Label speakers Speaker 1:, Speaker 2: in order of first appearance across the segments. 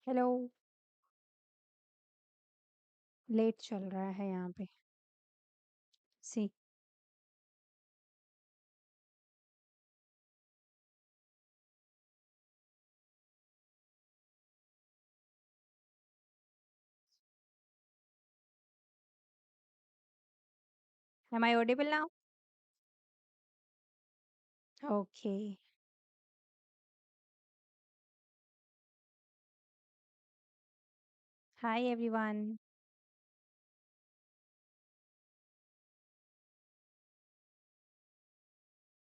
Speaker 1: Hello. Late चल रहा है यहाँ पे। सी। Am I audible now? Okay. Hi everyone.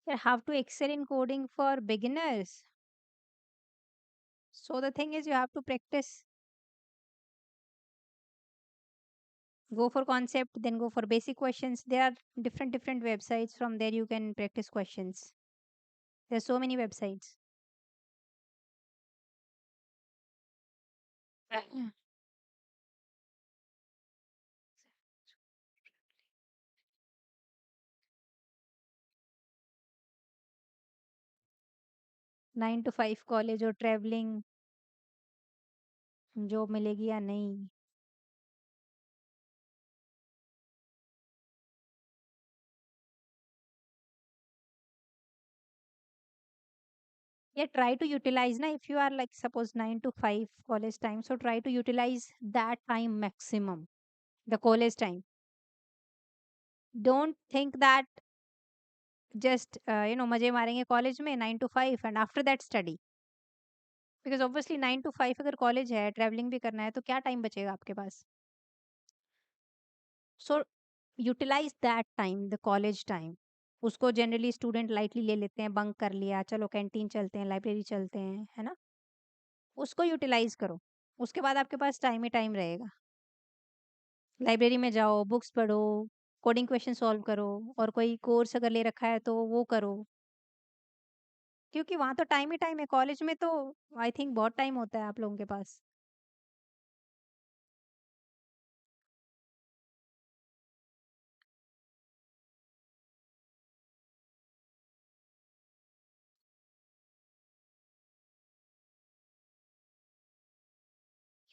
Speaker 1: Yeah, how to excel in coding for beginners. So the thing is you have to practice. Go for concept, then go for basic questions. There are different websites. From there you can practice questions. There's so many websites. 9 to 5 college और travelling job मिलेगी या नहीं. Yeah, try to utilize na, if you are like suppose 9 to 5 college time, so try to utilize that time maximum, the college time. Don't think that just मजे मारेंगे college में 9 to 5 and after that study. Because obviously 9 to 5 अगर college है, travelling भी करना है, तो क्या टाइम बचेगा आपके पास. So utilise that time, the college time. उसको जनरली स्टूडेंट लाइटली ले लेते हैं, बंक कर लिया, चलो कैंटीन चलते हैं, लाइब्रेरी चलते हैं, है ना. उसको यूटिलाइज करो. उसके बाद आपके पास टाइम ही टाइम रहेगा. लाइब्रेरी में जाओ, बुक्स पढ़ो, कोडिंग क्वेश्चन सॉल्व करो, और कोई कोर्स अगर ले रखा है तो वो करो. क्योंकि वहाँ तो टाइम ही टाइम है. कॉलेज में तो आई थिंक बहुत टाइम होता है आप लोगों के पास.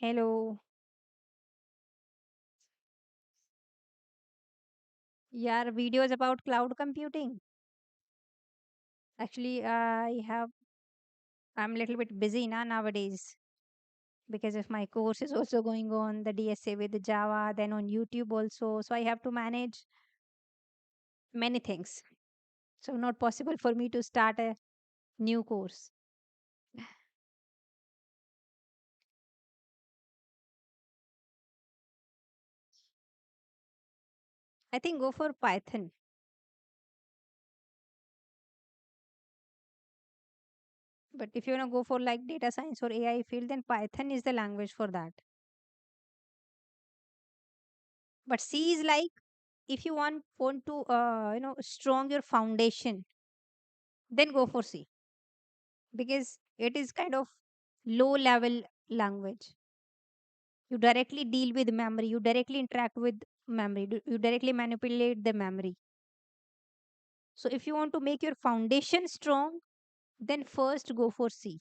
Speaker 1: हेलो. यार, videos about cloud computing. Actually I am little bit busy ना nowadays, because of my course is also going on the DSA with Java, then on YouTube also, so I have to manage many things. So not possible for me to start a new course. I think go for Python. But if you want to go for like data science or AI field, then Python is the language for that. But C is like, if you want to strong your foundation, then go for C, because it is kind of low level language. You directly deal with memory. You directly interact with memory. You directly manipulate the memory. So if you want to make your foundation strong, then first go for C.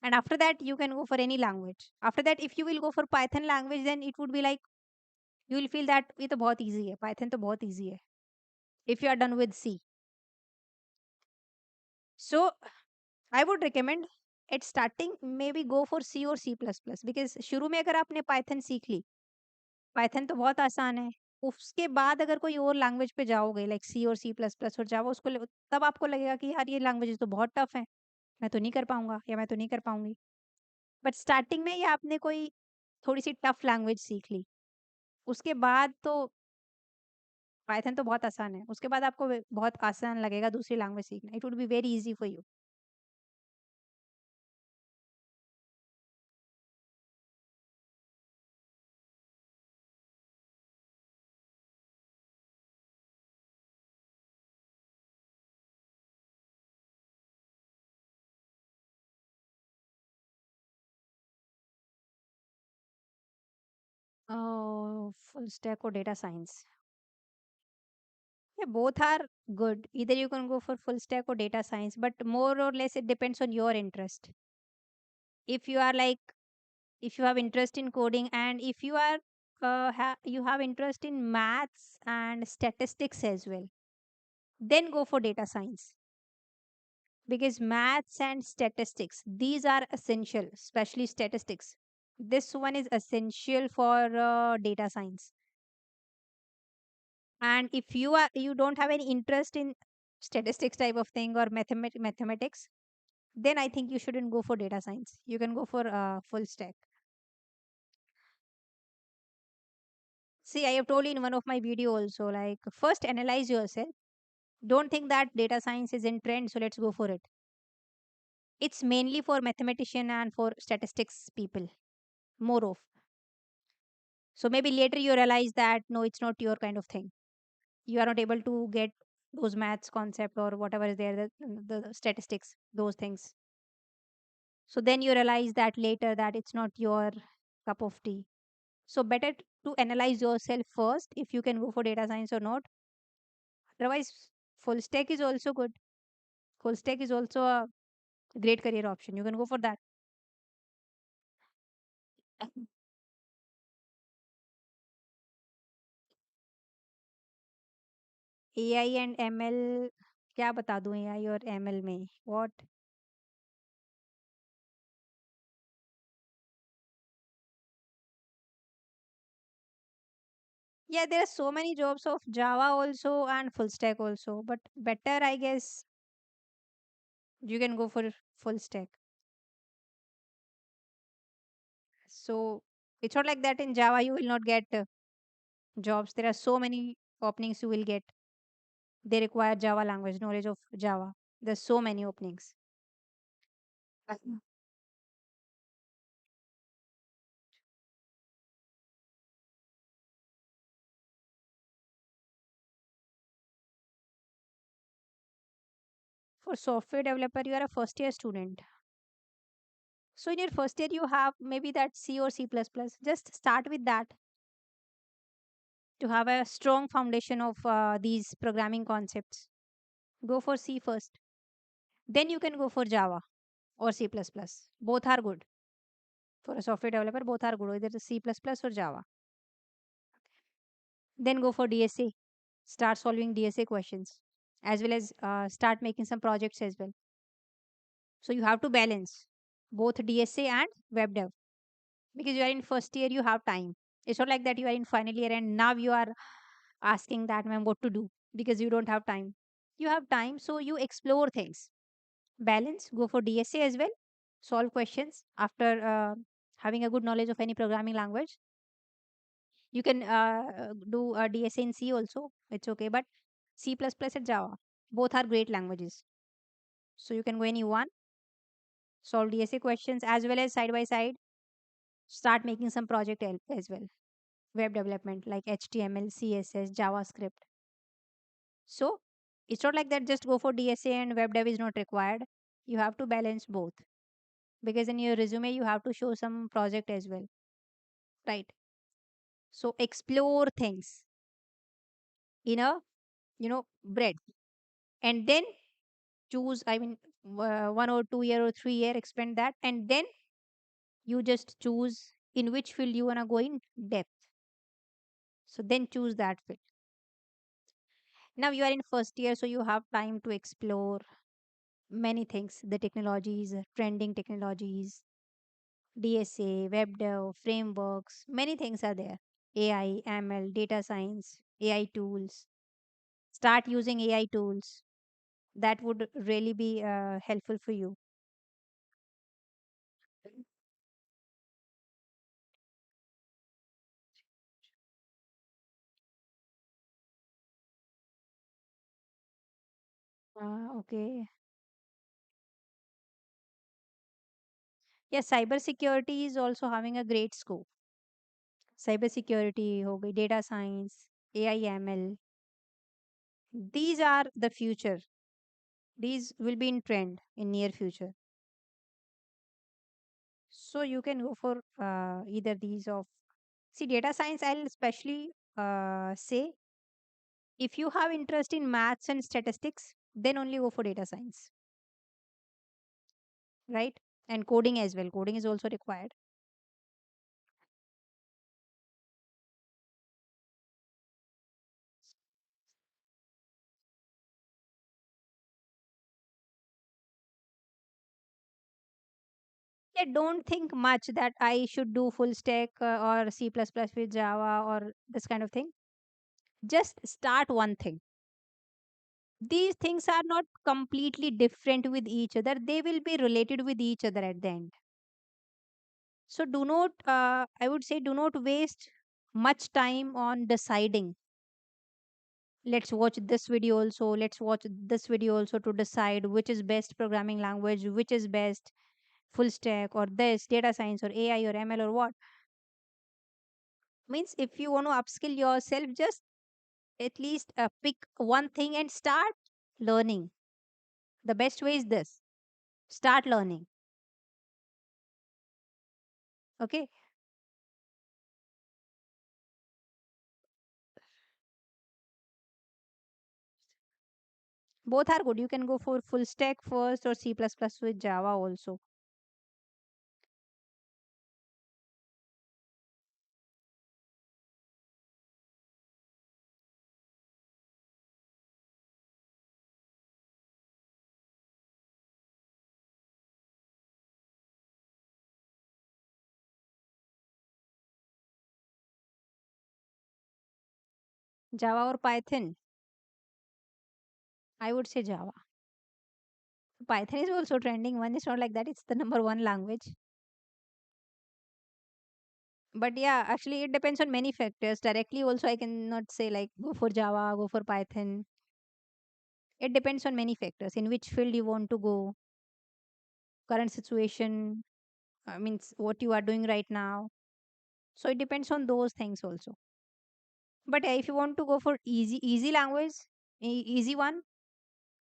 Speaker 1: And after that, you can go for any language. After that, if you will go for Python language, then it would be like you will feel that ये तो बहुत easy है, Python तो बहुत easy है, if you are done with C. So I would recommend at starting maybe go for C or C++, because शुरू में अगर आपने Python सीख ली, Python तो बहुत आसान है. उसके बाद अगर कोई और लैंग्वेज पे जाओगे लाइक C और C++ और जावा, तब आपको लगेगा कि यार ये लैंग्वेजेस तो बहुत टफ है, मैं तो नहीं कर पाऊंगा या मैं तो नहीं कर पाऊंगी. बट स्टार्टिंग में ये आपने कोई थोड़ी सी टफ लैंग्वेज सीख ली, उसके बाद तो पाइथन तो बहुत आसान है. उसके बाद आपको बहुत आसान लगेगा दूसरी लैंग्वेज सीखना. It would be very easy for you. Full stack और data science, yeah, both are good. Either you can go for full stack or data science, but more or less it depends on your interest. If you are like if you have interest in coding, and if you are you have interest in maths and statistics as well, then go for data science, because maths and statistics, these are essential, especially statistics. This one is essential for data science. And if you don't have any interest in statistics type of thing or mathematics, then I think you shouldn't go for data science. You can go for full stack. See, I have told you in one of my video also, like, first analyze yourself. Don't think that data science is in trend, so let's go for it. It's mainly for mathematician and for statistics people, more of. So maybe later you realize that no, it's not your kind of thing. You are not able to get those maths concept or whatever is there, the statistics, those things. So then you realize that later that it's not your cup of tea. So better to analyze yourself first if you can go for data science or not. Otherwise, full stack is also good. Full stack is also a great career option. You can go for that. AI and ML, क्या बता दूं AI और ML में? What? Yeah, there are so many jobs of Java also and full stack also, but better, I guess, you can go for full stack. So it's not like that in Java you will not get jobs. There are so many openings you will get. They require Java language, knowledge of Java. There's so many openings. For software developer, you are a first year student. So in your first year, you have maybe that C or C++. Just start with that to have a strong foundation of these programming concepts. Go for C first. Then you can go for Java or C++. Both are good. For a software developer, both are good, either the C++ or Java. Then go for DSA. Start solving DSA questions, as well as start making some projects as well. So you have to balance both DSA and web dev, because you are in first year, you have time. It's not like that you are in final year and now you are asking that ma'am what to do, because you don't have time. You have time, so you explore things. Balance, go for DSA as well. Solve questions after having a good knowledge of any programming language. You can do a DSA in C also. It's okay, but C++ and Java, both are great languages. So you can go any one, solve DSA questions, as well as side by side start making some project as well. Web development like HTML, CSS, JavaScript. So it's not like that just go for DSA and web dev is not required. You have to balance both, because in your resume you have to show some project as well, right? So explore things in a breadth, and then choose, I mean, 1 or 2 year or 3 year expand that, and then you just choose in which field you want to go in depth. So then choose that field. Now you are in first year, so you have time to explore many things, the technologies, trending technologies, DSA, web dev, frameworks, many things are there. AI, ML, data science, AI tools. Start using AI tools. That would really be helpful for you. Okay. Yeah, cyber security is also having a great scope. Cyber security, हो गई, data science, AI, ML. These are the future. These will be in trend in near future. So you can go for either these of. See, data science, I'll especially say, if you have interest in maths and statistics, then only go for data science, right? And coding as well. Coding is also required. Yeah, don't think much that I should do full stack or C++ with Java or this kind of thing. Just start one thing. These things are not completely different with each other, they will be related with each other at the end. So do not, I would say, do not waste much time on deciding. Let's watch this video also, let's watch this video also to decide which is best programming language, which is best full stack or this data science or AI or ML or what. Means if you want to upskill yourself, just at least pick one thing and start learning. The best way is this: start learning. Okay, both are good. You can go for full stack first or C++ with Java also. Java or Python? I would say Java. Python is also trending one. It's not like that. It's the number one language. But yeah, actually, it depends on many factors. Directly, also, I cannot say like go for Java, go for Python. It depends on many factors. In which field you want to go, current situation, means what you are doing right now. So it depends on those things also. But if you want to go for easy language, easy one,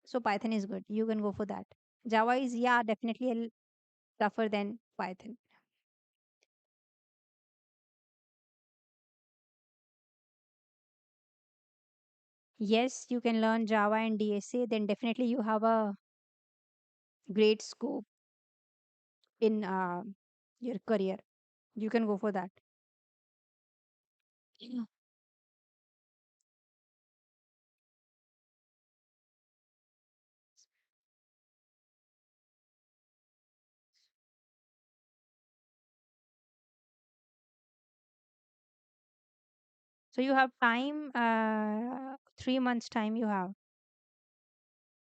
Speaker 1: so Python is good. You can go for that. Java is, yeah, definitely tougher than Python. Yes, you can learn Java and DSA, then definitely you have a great scope in your career. You can go for that. Yeah. So you have time, 3 months time you have.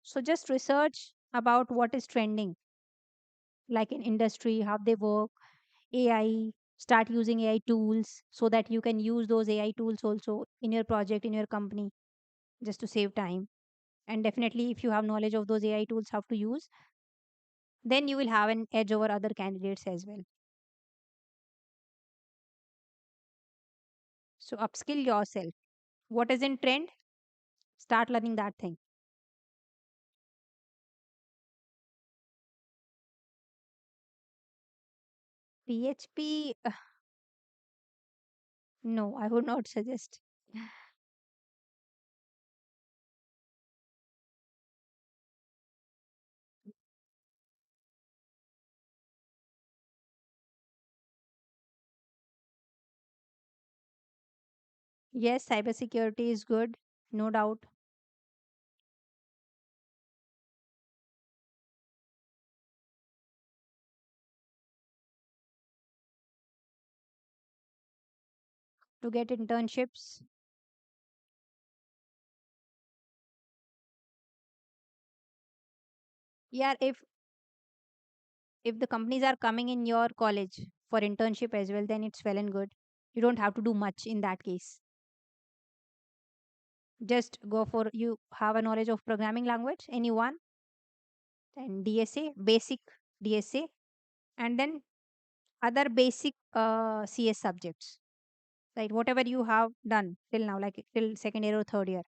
Speaker 1: So just research about what is trending, like in industry, how they work, AI, start using AI tools so that you can use those AI tools also in your project, in your company, just to save time. And definitely, if you have knowledge of those AI tools, how to use, then you will have an edge over other candidates as well. So, upskill yourself. What is in trend? Start learning that thing. PHP, no, I would not suggest. Yes, cybersecurity is good, no doubt. To get internships, yeah, if the companies are coming in your college for internship as well, then it's well and good. You don't have to do much in that case. Just go for, you have a knowledge of programming language, anyone, and DSA, basic DSA, and then other basic CS subjects, right? Whatever you have done till now, like till second year or third year,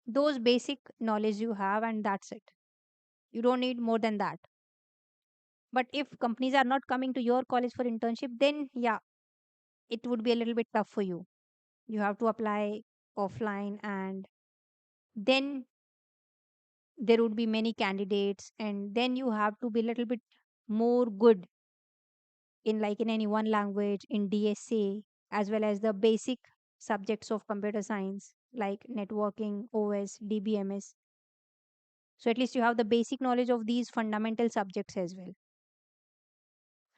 Speaker 1: those basic knowledge you have, and that's it. You don't need more than that. But if companies are not coming to your college for internship, then yeah, it would be a little bit tough for you. You have to apply offline, and then there would be many candidates, and then you have to be a little bit more good in, like in any one language, in DSA, as well as the basic subjects of computer science like networking, OS, DBMS. So at least you have the basic knowledge of these fundamental subjects as well.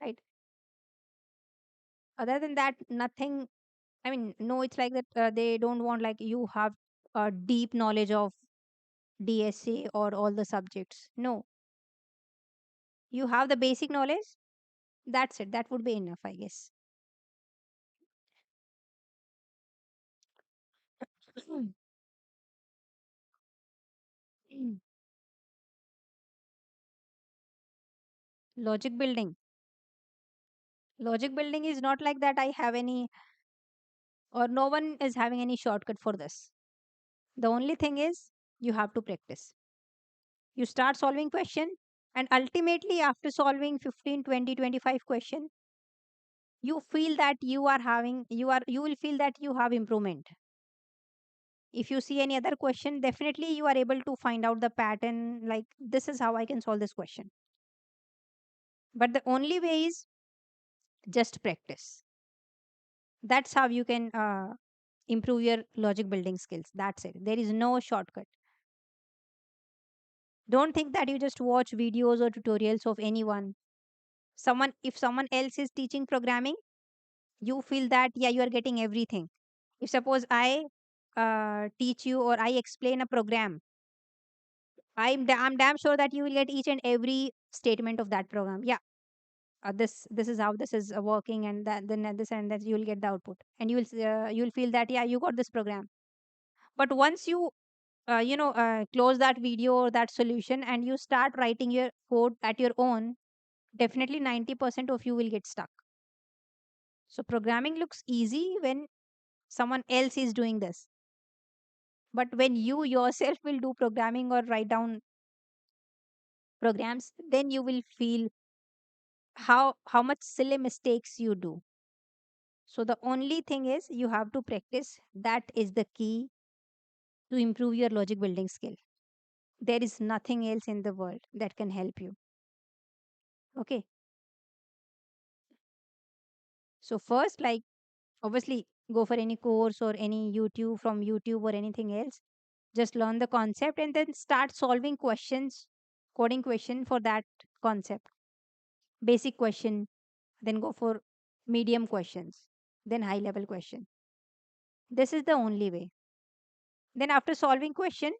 Speaker 1: right? Other than that, nothing. I mean, no, it's like that. They don't want like you have a deep knowledge of DSA or all the subjects. No, you have the basic knowledge. That's it. That would be enough, I guess. Logic building. Logic building is not like that. I have any, or no one is having any shortcut for this. The only thing is you have to practice. You start solving question, and ultimately after solving 15, 20, 25 question, you feel that you will feel that you have improvement. If you see any other question, definitely you are able to find out the pattern, like this is how I can solve this question. But the only way is just practice. That's how you can improve your logic building skills. That's it. There is no shortcut. Don't think that you just watch videos or tutorials of anyone. Someone, if someone else is teaching programming, you feel that yeah, you are getting everything. If suppose I teach you or I explain a program, I'm damn sure that you will get each and every statement of that program. Yeah, this is how this is working, and that then this and that you will get the output, and you'll feel that yeah, you got this program. But once you close that video or that solution and you start writing your code at your own, definitely 90% of you will get stuck. So programming looks easy when someone else is doing this, but when you yourself will do programming or write down programs, then you will feel how much silly mistakes you do. So the only thing is you have to practice. That is the key to improve your logic building skill. There is nothing else in the world that can help you. Okay. So first, like, obviously go for any course or any YouTube, from YouTube or anything else. Just learn the concept and then start solving questions, coding question for that concept. Basic question, then go for medium questions, then high level question. This is the only way. Then after solving question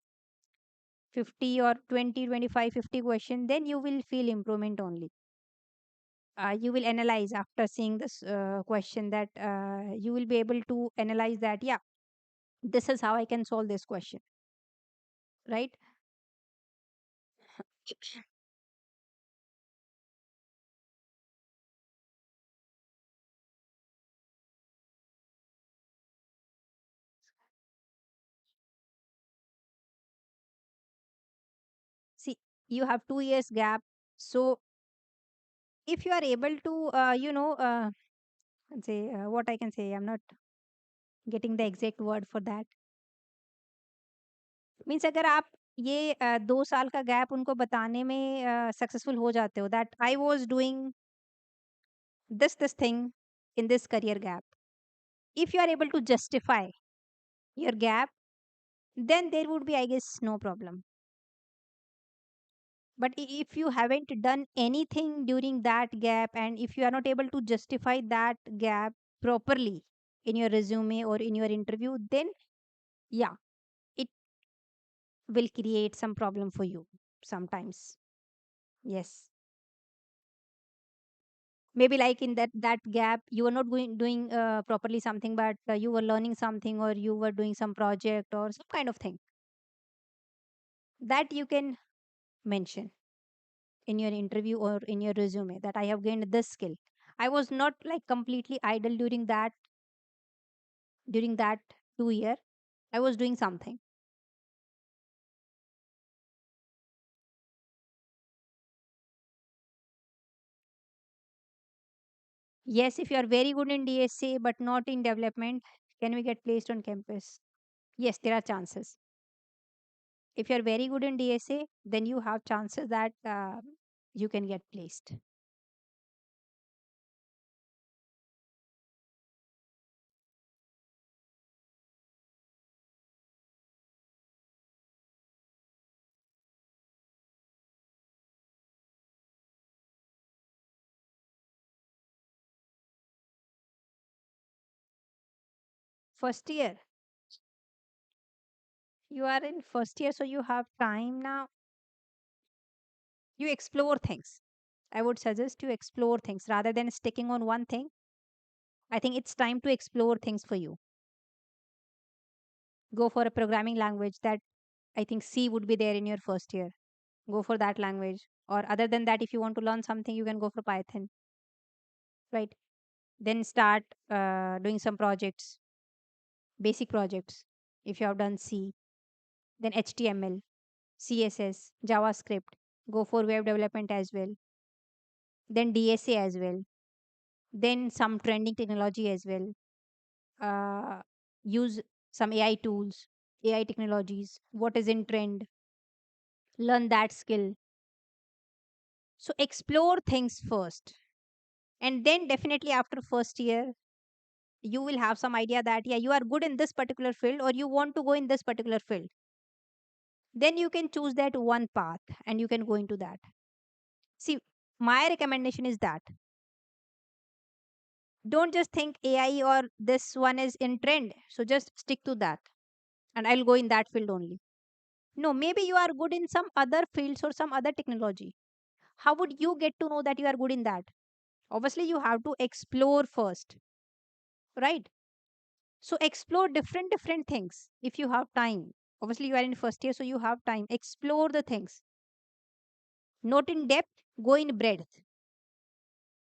Speaker 1: 50 or 20, 25, 50 question, then you will feel improvement only. You will analyze after seeing this question, that you will be able to analyze that yeah, this is how I can solve this question, right? See, you have 2 years gap. So if you are able to say what I can say, I'm not getting the exact word for that. Means अगर आप ये 2 साल का gap उनको बताने में successful हो जाते हो, that I was doing this thing in this career gap, if you are able to justify your gap, then there would be, I guess, no problem. But if you haven't done anything during that gap, and if you are not able to justify that gap properly in your resume or in your interview, then yeah, it will create some problem for you sometimes. Yes. Maybe like in that gap you were not doing properly something, but you were learning something, or you were doing some project or some kind of thing that you can mention in your interview or in your resume, that I have gained this skill. I was not like completely idle during that 2 year. I was doing something. Yes, if you are very good in DSA but not in development, can we get placed on campus? Yes, there are chances. If you are very good in DSA, then you have chances that you can get placed. First year. You are in first year, so you have time now. You explore things. I would suggest you explore things rather than sticking on one thing. I think it's time to explore things for you. Go for a programming language that I think C would be there in your first year. Go for that language. Or other than that, if you want to learn something, you can go for Python, right? Then start doing some projects, basic projects. If you have done C, then HTML, CSS, JavaScript. Go for web development as well. Then DSA as well. Then some trending technology as well. uh, Use some AI tools, AI technologies, what is in trend, learn that skill. So explore things first. And then definitely after first year, you will have some idea that, yeah, you are good in this particular field or you want to go in this particular field. Then you can choose that one path and you can go into that. See, my recommendation is that don't just think AI or this one is in trend. So just stick to that and I'll go in that field only. No, maybe you are good in some other fields or some other technology. How would you get to know that you are good in that? Obviously, you have to explore first, right? So explore different things if you have time. Obviously, you are in first year, so you have time. Explore the things. Not in depth, go in breadth,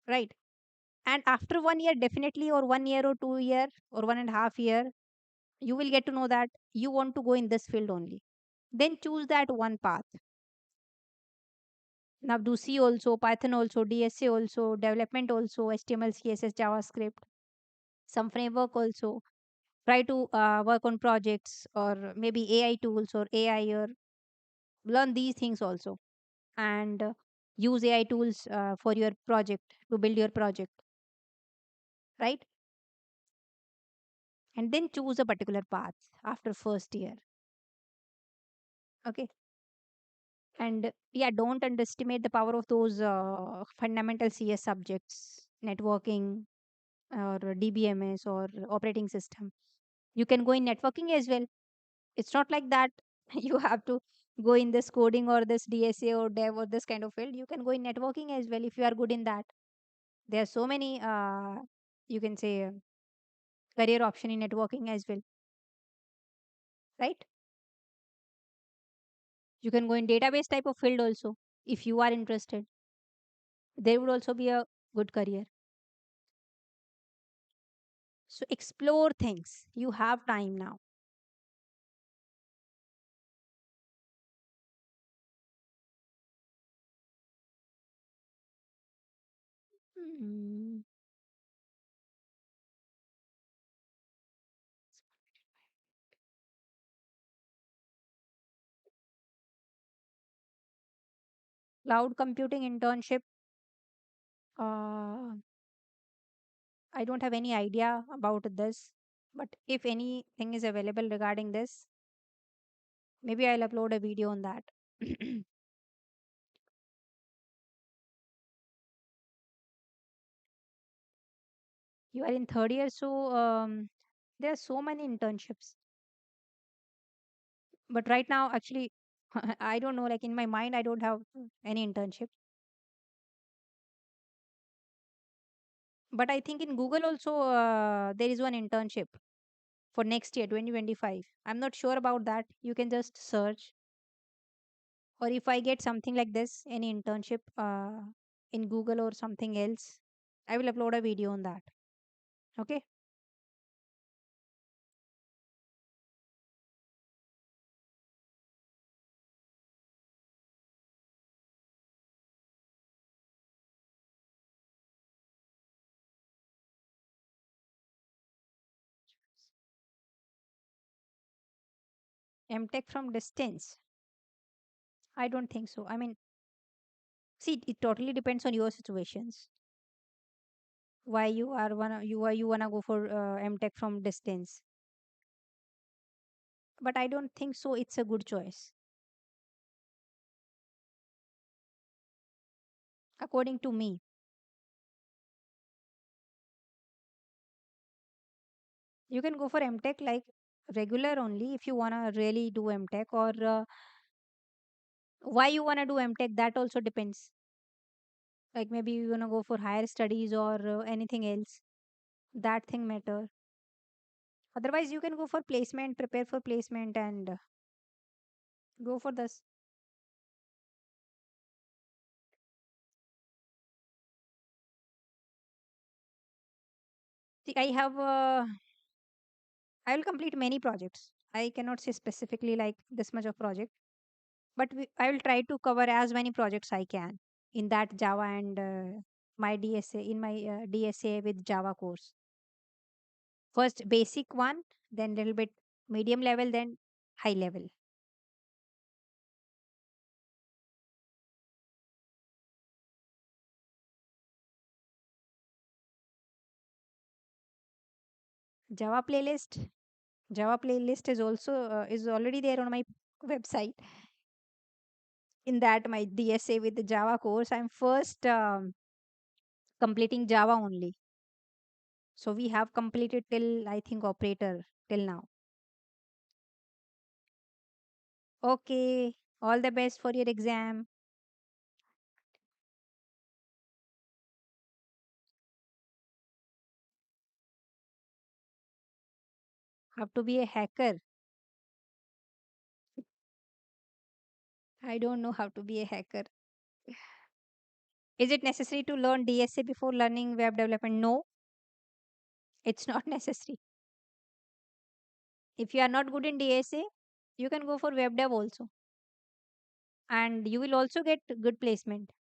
Speaker 1: right? And after 1 year, definitely, or 1 year or 2 year or 1.5 year, you will get to know that you want to go in this field only. Then choose that one path. Now do C also, Python also, DSA also, development also, HTML, CSS, JavaScript, some framework also. Try to work on projects or maybe AI tools or AI, or learn these things also. And use AI tools for your project to build your project, right? And then choose a particular path after first year. Okay. And yeah, don't underestimate the power of those fundamental CS subjects, networking or DBMS or operating system. You can go in networking as well. It's not like that you have to go in this coding or this DSA or dev or this kind of field. You can go in networking as well if you are good in that. There are so many, you can say, career option in networking as well, right? You can go in database type of field also if you are interested. There would also be a good career. So explore things. You have time now. Hmm. Cloud computing internship. Uh, I don't have any idea about this, but if anything is available regarding this, maybe I'll upload a video on that. You are in third year, so there are so many internships. But right now, actually, I don't know. Like in my mind, I don't have any internship. But I think in Google also there is one internship for next year, 2025. I'm not sure about that. You can just search, or if I get something like this, any internship in Google or something else, I will upload a video on that. Okay. MTech from distance. I don't think so. I mean, see, it totally depends on your situations. Why you wanna go for MTech from distance? But I don't think so. It's a good choice, according to me. You can go for MTech like regular only if you want to really do MTech, or why you want to do MTech, that also depends. Like maybe you want to go for higher studies or anything else. That thing matter. Otherwise, you can go for placement, prepare for placement, and go for this. See, I will complete many projects. I cannot say specifically like this much of project, but I will try to cover as many projects I can in that Java and my DSA in my DSA with Java course. First basic one, then little bit medium level, then high level. Java playlist. Java playlist is also is already there on my website. In that my DSA with the Java course, I'm first completing Java only. So we have completed till I think operator till now. Okay, all the best for your exam. Have to be a hacker. I don't know how to be a hacker. Is it necessary to learn DSA before learning web development? No, it's not necessary. If you are not good in DSA, you can go for web dev also, and you will also get good placement.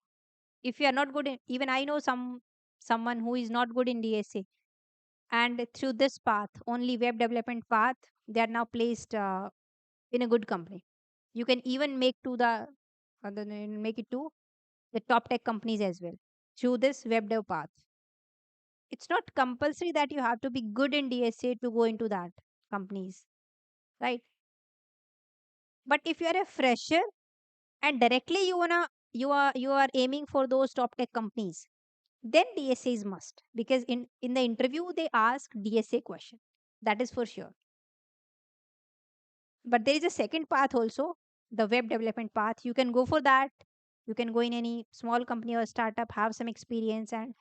Speaker 1: If you are not good in, even I know someone who is not good in DSA, and through this path, only web development path, they are now placed in a good company. You can even make it to the top tech companies as well through this web dev path. It's not compulsory that you have to be good in DSA to go into that companies, right? But if you are a fresher and directly you are aiming for those top tech companies, then DSA is must, because in the interview they ask DSA question. That is for sure. But there is a second path also, the web development path. You can go for that. You can go in any small company or startup, have some experience, and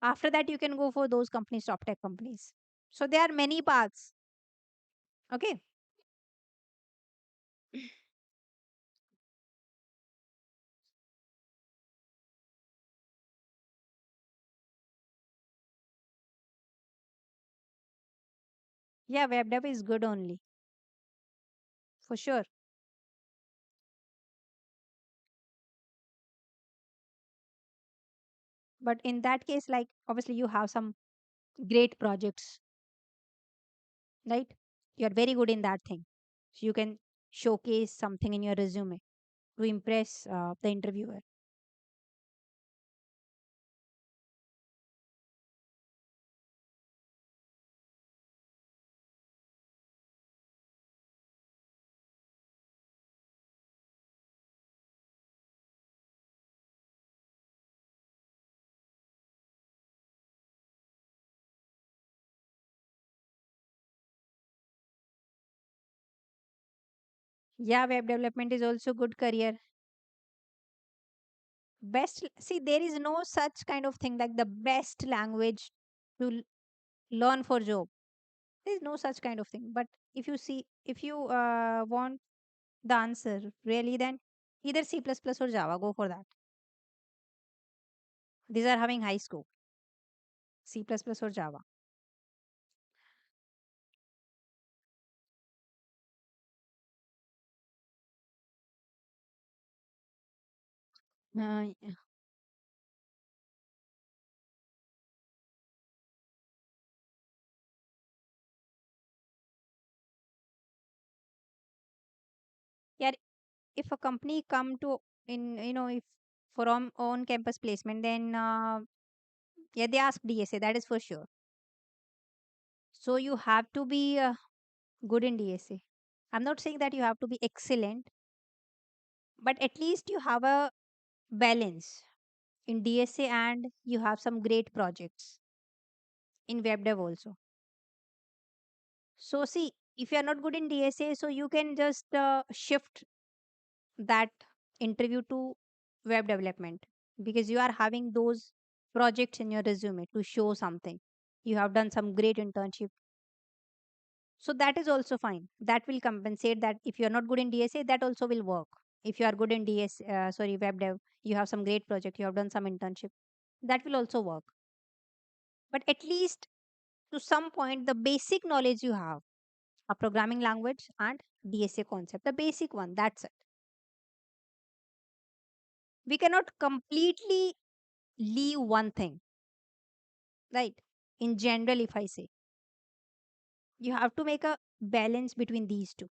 Speaker 1: after that you can go for those companies, top tech companies. So there are many paths. Okay. Yeah, web dev is good only, for sure. But in that case, like obviously you have some great projects, right? You're very good in that thing. So you can showcase something in your resume to impress the interviewer. Yeah, web development is also good career. Best, see, there is no such kind of thing like the best language to learn for job. There is no such kind of thing. But if you want the answer really, then either C++ or Java, go for that. These are having high scope, C++ or Java. Yeah, yeah, if a company come to in if for on campus placement, then yeah, they ask DSA, that is for sure. So you have to be good in DSA. I'm not saying that you have to be excellent, but at least you have a balance in DSA, and you have some great projects in web dev also. So see, if you are not good in DSA, so you can just shift that interview to web development, because you are having those projects in your resume to show something. You have done some great internship. So that is also fine. That will compensate that if you are not good in DSA, that also will work. If you are good in web dev, you have some great project, you have done some internship, that will also work. But at least to some point, the basic knowledge you have, a programming language and DSA concept, the basic one, that's it. We cannot completely leave one thing, right? In general, if I say, you have to make a balance between these two.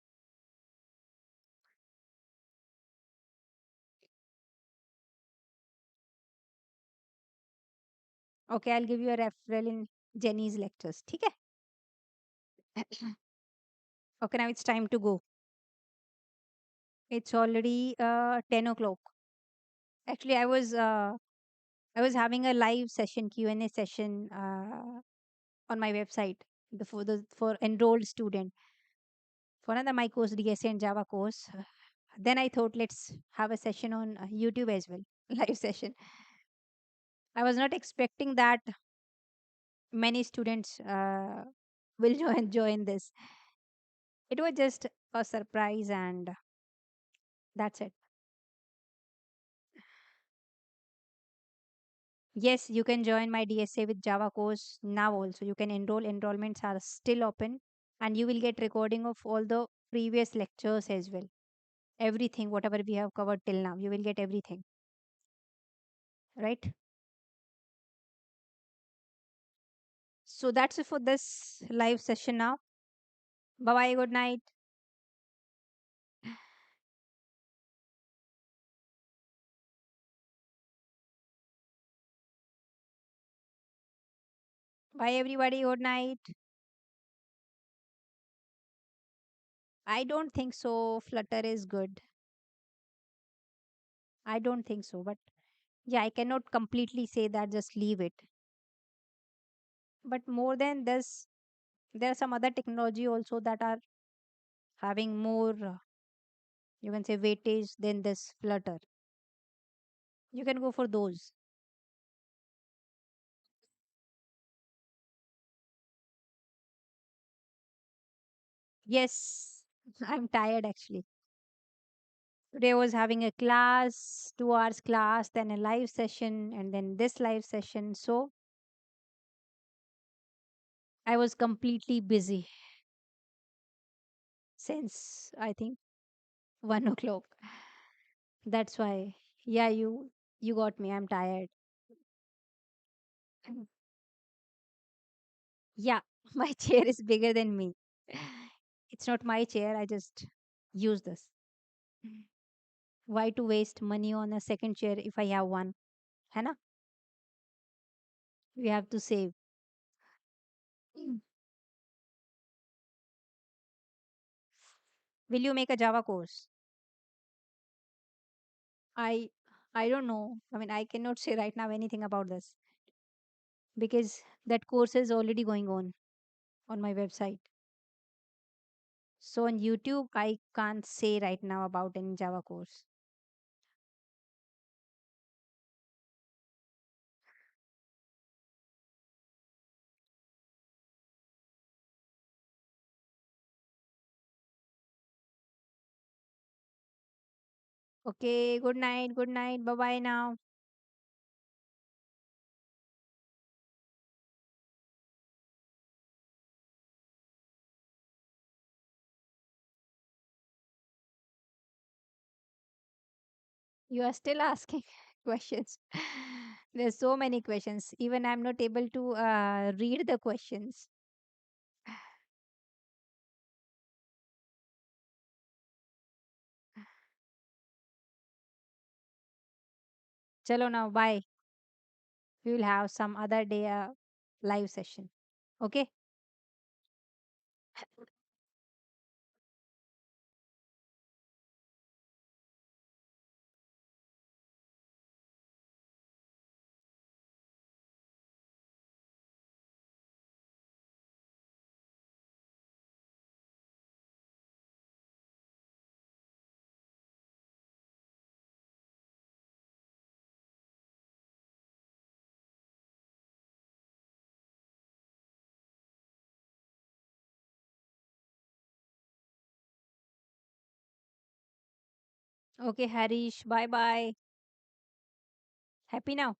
Speaker 1: Okay, I'll give you a referral in Jenny's lectures. Okay. Okay, now it's time to go. It's already 10 o'clock. Actually, I was having a live session, Q&A session, on my website, for enrolled student for another my course, DSA and Java course. Then I thought, let's have a session on YouTube as well, live session. I was not expecting that many students will join this. It was just a surprise, and that's it. Yes, you can join my DSA with Java course now also. You can enroll. Enrollments are still open, and you will get recording of all the previous lectures as well. Everything, whatever we have covered till now, you will get everything, right? So that's it for this live session now. Bye bye, good night. Bye everybody, good night. I don't think so. Flutter is good. I don't think so, but yeah, I cannot completely say that, just leave it. But more than this, there are some other technology also that are having more, you can say, weightage than this Flutter. You can go for those. Yes, I'm tired actually. Today I was having a class, 2 hours class, then a live session, and then this live session. So I was completely busy since I think 1 o'clock. That's why. Yeah, you got me. I'm tired. Yeah, my chair is bigger than me. It's not my chair. I just use this. Why to waste money on a second chair if I have one? है ना? We have to save. Mm. Will you make a Java course? I I don't know. I mean, I cannot say right now anything about this because that course is already going on my website. So on YouTube, I can't say right now about any Java course. Okay, good night, good night. Bye bye now. You are still asking questions. There's so many questions. Even I'm not able to read the questions. Chalo now, bye. We will have some other day live session. Okay. Okay, Harish, bye bye. Happy now.